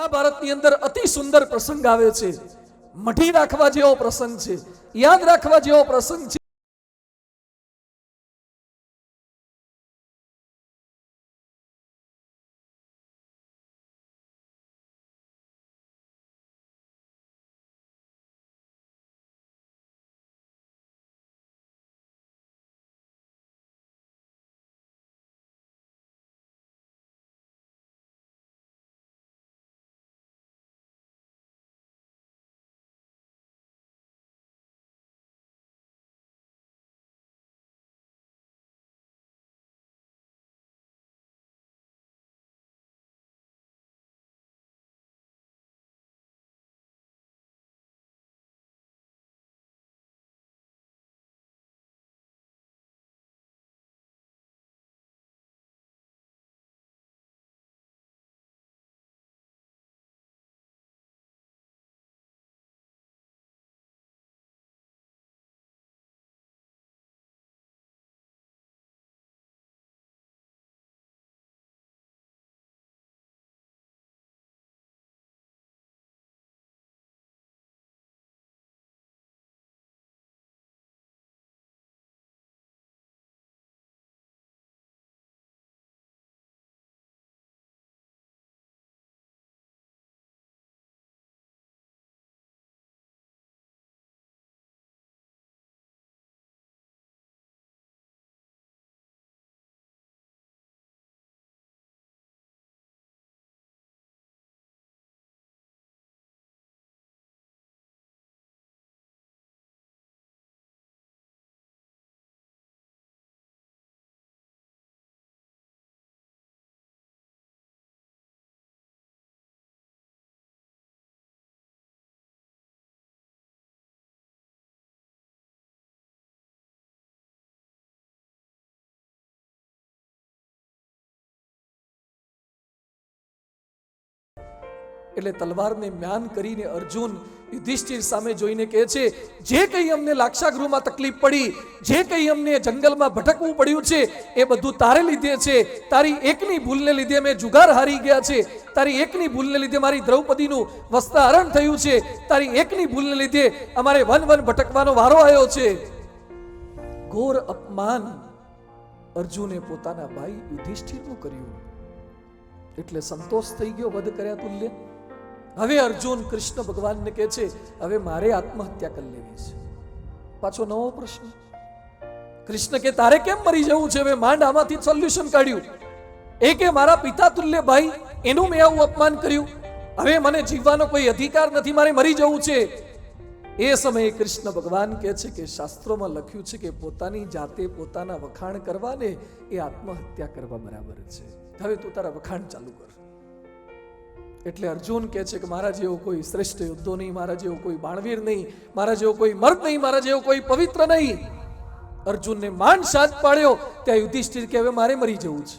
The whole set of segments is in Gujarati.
મહાભારતની અંદર અતિ સુંદર પ્રસંગ આવે છે, મઢી રાખવા જેવો પ્રસંગ છે, યાદ રાખવા જેવો પ્રસંગ છે. એટલે તલવારને મ્યાન કરીને અર્જુન યુધિષ્ઠિર સામે જોઈને કહે છે, જે કંઈ અમને લાક્ષાગૃહમાં તકલીફ પડી, જે કંઈ અમને જંગલમાં ભટકવું પડ્યું છે, એ બધું તારે લીધે છે. તારી એકની ભૂલને લીધે અમે જુગાર હારી ગયા છે. તારી એકની ભૂલને લીધે મારી દ્રૌપદીનું વસ્ત્રાહરણ થયું છે. તારી એકની ભૂલને લીધે અમારે વન વન ભટકવાનો વારો આવ્યો છે. ઘોર અપમાન અર્જુને પોતાના ભાઈ યુધિષ્ઠિરનું કર્યું, એટલે સંતોષ થઈ ગયો વધ કર્યા તુલ્ય. હવે અર્જુન કૃષ્ણ ભગવાનને કહે છે, હવે મારે આત્મહત્યા કરી લેવી છે. પાછો નવો પ્રશ્ન. કૃષ્ણ કે તારે કેમ મરી જવું છે? હવે માંડ આમાંથી સોલ્યુશન કાઢ્યું. એ કે મારા પિતા તુલ્ય ભાઈ, એનું મેં આવું અપમાન કર્યું, હવે મને જીવવાનો કોઈ અધિકાર નથી, મારે મરી જવું છે. એ સમયે કૃષ્ણ ભગવાન કહે છે કે શાસ્ત્રોમાં લખ્યું છે કે પોતાની જાતે પોતાના વખાણ કરવાને એ આત્મહત્યા કરવા બરાબર છે. હવે તું તારા વખાણ ચાલુ કર. એટલે અર્જુન કહે છે કે મારા જેવો કોઈ શ્રેષ્ઠ યોદ્ધો નહીં, મારા જેવો કોઈ બાણવીર નહીં, મારા જેવો કોઈ મર્દ નહીં, મારા જેવો કોઈ પવિત્ર નહીં. અર્જુનને માંડ સાથ પાડ્યો. ત્યાં યુધિષ્ઠિર કે હવે મારે મરી જવું છે.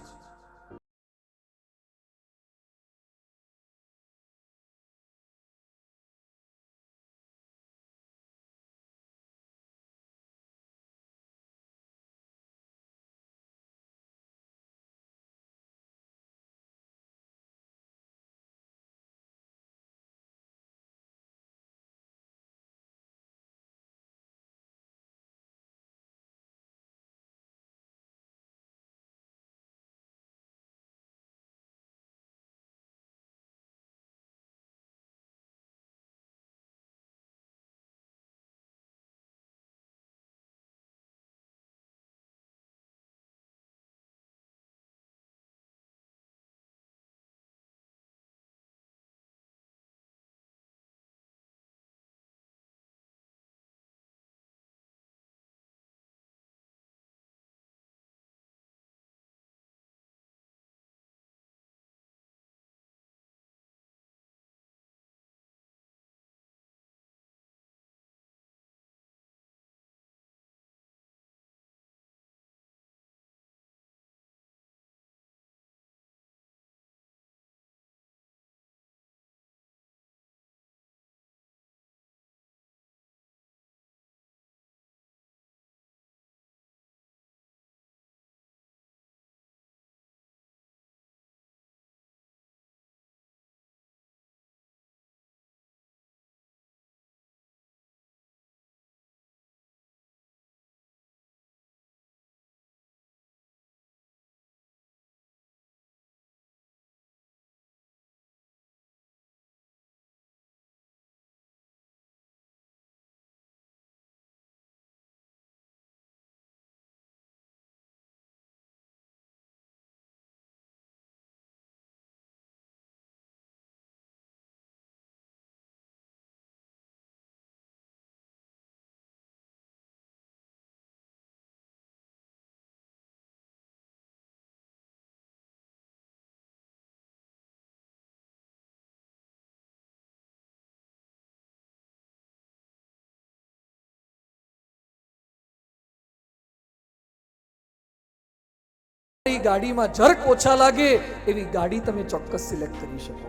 ગાડીમાં જરક ઓછા લાગે એવી ગાડી તમે ચોક્કસ સિલેક્ટ કરી શકો.